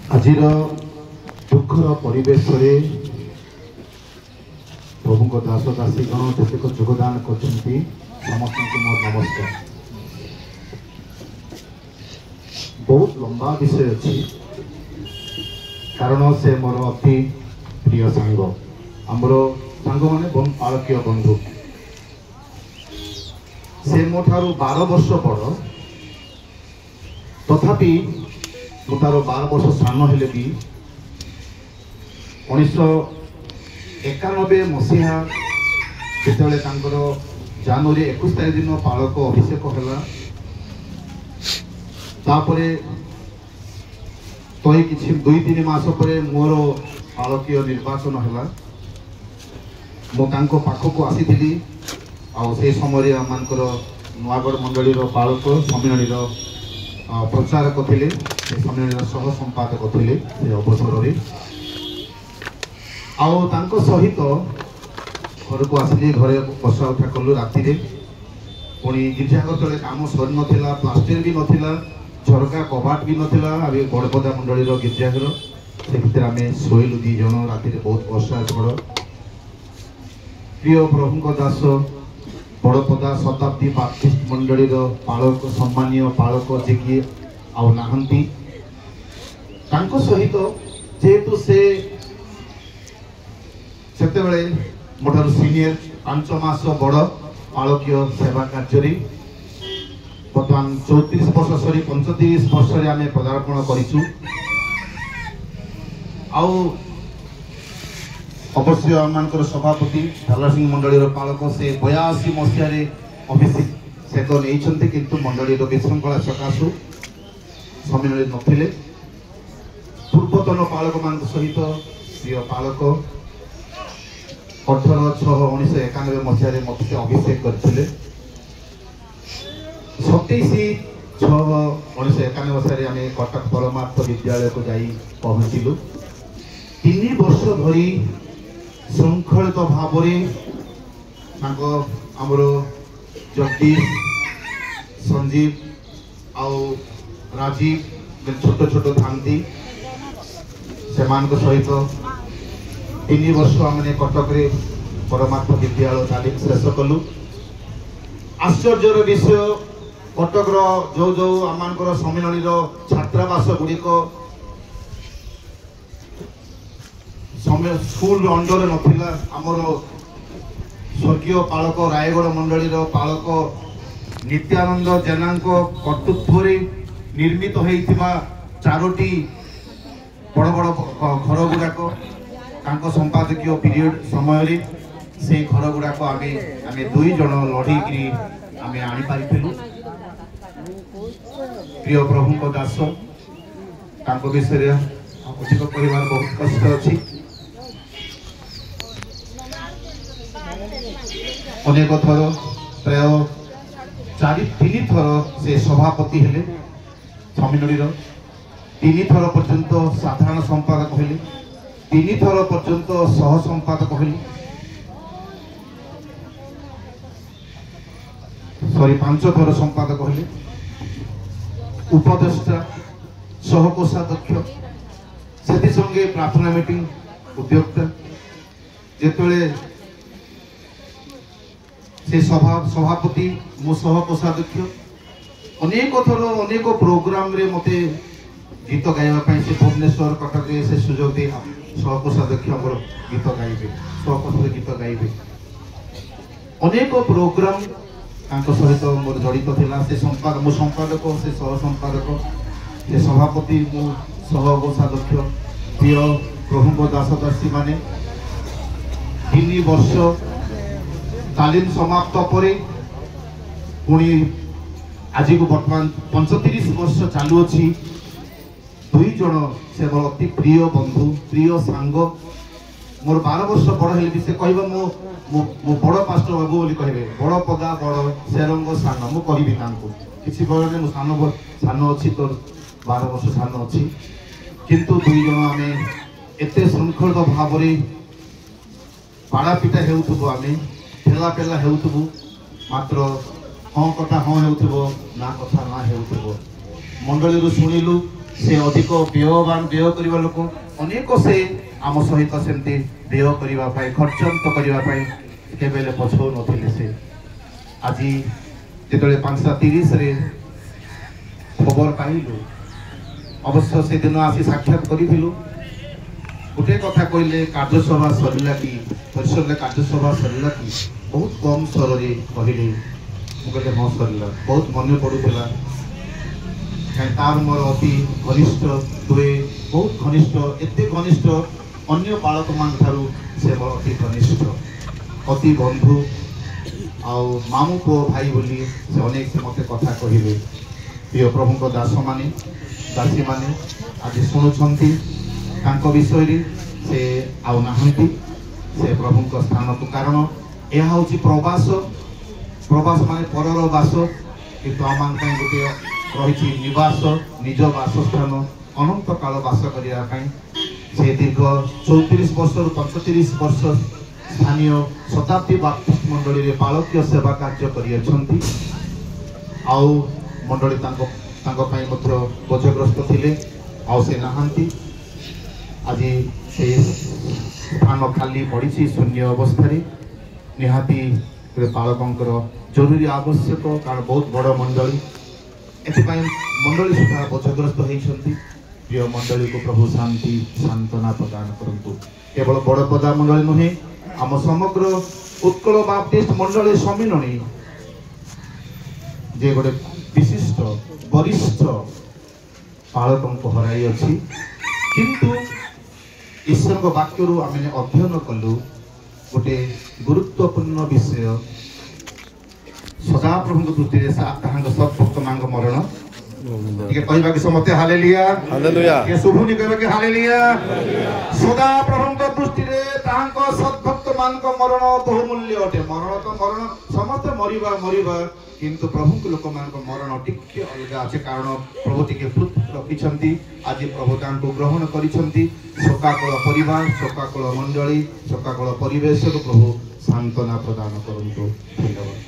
आजिर दुखर परिवेश प्रभु दास दासीगण जतेक योगदान कर समस्त मोर नमस्कार। बहुत लंबा विषय अच्छी कारण से मोर अति प्रिय सांग आमर सांग माने पालकीय बंधु से मो ठारू 12 वर्ष बड़ तथापि मु तार 12 वर्ष सान हेले भी 1991 मसीहा जिते जनवरी 21 तारीख दिन पालक अभिषेक है तापरे तो किसी 2-3 मास पर मोर पालकीय निर्वाचन है मुझे पाखक आसी से समय आम नुआगढ़ मंडली पालक सम्मिलनी प्रचारक थे सम्मिलनी सह संपादक थे अवसर सहित घर को आसिली घरे बसा उठा कलु राति पुणी गिरजाघर तले काम सरी नाला प्लास्टर भी नाला झरका कबाट भी नाला बड़पदा मंडली गिरजाघर से भितर आम शोलु 2 जन राति बहुत वर्षा झड़ प्रिय प्रभु दास बड़पदा शताब्दी बाप्टिस्ट मंडली पालक सम्मानीय पालक जे कि आउ नाहंती सहित जेहेतु से मोटर सीनियर 5 मास बड़ पालकीय सेवा कार्य बर्तमान 34 वर्ष सरी 35 वर्ष आम पदार्पण करूँ अवश्य आम सभापति ढाला सिंह मंडली पालक से 82 मसीह अभिषेक नहीं किंतु मंडली विशृंखला सकाशु सम्मिलन नथिले पूर्वतन पालक मान सहित प्रिय पालक 18/6/1991 मसीह मत अभिषेक करते 27/6/1991 मसीह आम कटक परमार्थ विद्यालय को जाई पहुँचलु 3 वर्ष धरी श्रृंखलित भाव आमर जगदीश संजीव आउ राजीव छोट छोट थांती से सहित 3 वर्ष आम कटक परमार्थ विद्यालय तालीम शेष कलु। आश्चर्यर विषय कटक जो जो आम सम्मिलनी छात्रावास गुड़िक स्कूल अंडर नथिला आमर स्वर्गीय पालक रायगढ़ मंडली पालक नित्यानंद जेना कर्तृत्व निर्मित होता 4टी बड़ बड़ घर गुड़ाक संपादकीय पीरियड समय से घर गुड़ाक आम 2 जन लड़े आम आनीपारू प्रिय प्रभु दास विषय अधिक कहबार बहुत कष्ट अच्छी अनेक थर प्राय 3 थर से सभापति हेले सम्मिलनी 3 थर पर्यंत साधारण संपादक हेले 3 थर पर्यंत सह संपादक हेले सॉरी 5 थर संपादक हेले उपदेष्टा सह कोषाध्यक्ष से संगे प्रार्थना मीटिंग उद्योक्ता जेतले से सभापति मो सह कोषाध्यक्ष अनेक थर अनेक प्रोग्राम रे मते गीत गाइबा से भुवनेश्वर कटक से सुजोग दे सह कोषाध्यक्ष गीत गाइबे सहकोष गीत गाइबे अनेक प्रोग्राम सहित मोर जड़ित थिला से संपादक मो संपादक से सह संपादक से सभापति मो सह कोषाध्यक्ष प्रिय प्रभु दास दासी माने 3 वर्ष तालीम समाप्त पर पुणी आज को बर्तमान 35 वर्ष चालू अच्छी 2 जन से मोर अति प्रिय बंधु प्रिय सांग मोर 12 वर्ष बड़ हेले भी से कहबा मो बड़ पास्टर बाबू बोली कहबे बड़ पदा बड़ सेरंग सान मु कहबी तांको किछि बळने मु सान अच्छी तो 12 वर्ष सान अच्छी किंतु 2 जन आमे एते श्रृंखलित भाव बाड़ापिटा हेउथबो आमे ठेला पेला हेउथबो मात्र हाँ कथा हाँ हेउथबो ना कथा ना हेउथबो मंडली शुणिलु से अधिक व्यय करवा लोक अनेक से आम सहित सेमती व्यय करने खर्चंत करने केबेले पछौ नथिले से आज जिते 5:30 खबर पाइलु अवश्य से दिन आसी साक्षात करूँ गोटे कथा कहले कार्यसभा सरला कि परिसर कार्यसभा सरला कि बहुत कम स्वर में कहले मुझे हाँ सरला बहुत मन पड़ूला कहीं तार मोर अति घनिष्ठ दुए बहुत घनिष्ठ एत घनिष्ठ अन्य बालक मान ठारू से मोर अति घनिष्ठ अति बंधु आउ मामू पुओ भाई बोली से अनेक से मत कथा कहले प्रिय प्रभु दास माने दासी माने आज शुणुंट विषय से आउ नाहंती से प्रभु स्थान को कारण यह हूँ प्रवास प्रवास माने परर बास किंतु आम गोटे रही निवास निज बासस्थान अनंत काल बास करने से दीर्घ 34 वर्ष 35 वर्ष स्थानीय शताब्दी बाप्तिस्ट मंडली बालकीय सेवा कार्य कर आउ मंडली बोझग्रस्त थे आउ से नहांती आज से स्थान खाली पड़ी शून्य अवस्था निहाती बालकंर जरूरी आवश्यक कारण बहुत बड़ मंडली एपाई मंडली सुधा बोझग्रस्त होती प्रिय मंडली को प्रभु शांति सांत्वना प्रदान करंतु केवल बड़पदा मंडली नुहे आम समग्र उत्कल बाप्टिस्ट मंडली सम्मिलनी जे गोटे विशिष्ट वरिष्ठ बालक हराई अच्छी किंतु ईश्वर वाक्य आम अध्ययन कलु गोटे गुरुत्वपूर्ण विषय सदा प्रभु दृष्टि सत्भक्त मान मरण कहवा कि समस्ते हालेलुया हालेलुया शुभुनी कहबा कि हालेलुया सदा प्रभु दृष्टि सत्भक्त मान मरण बहुमूल्य अटे मरण तो मरण समस्त मरिबा किंतु प्रभु लोक मान मरण टिके अलग अच्छे कारण प्रभु टिके रखिछंती आज प्रभु को ग्रहण करिछंती शोकाकुल परिवार शोकाकुल मंडली शोकाकुल परिवेश को प्रभु सांत्वना प्रदान करंतु धन्यवाद।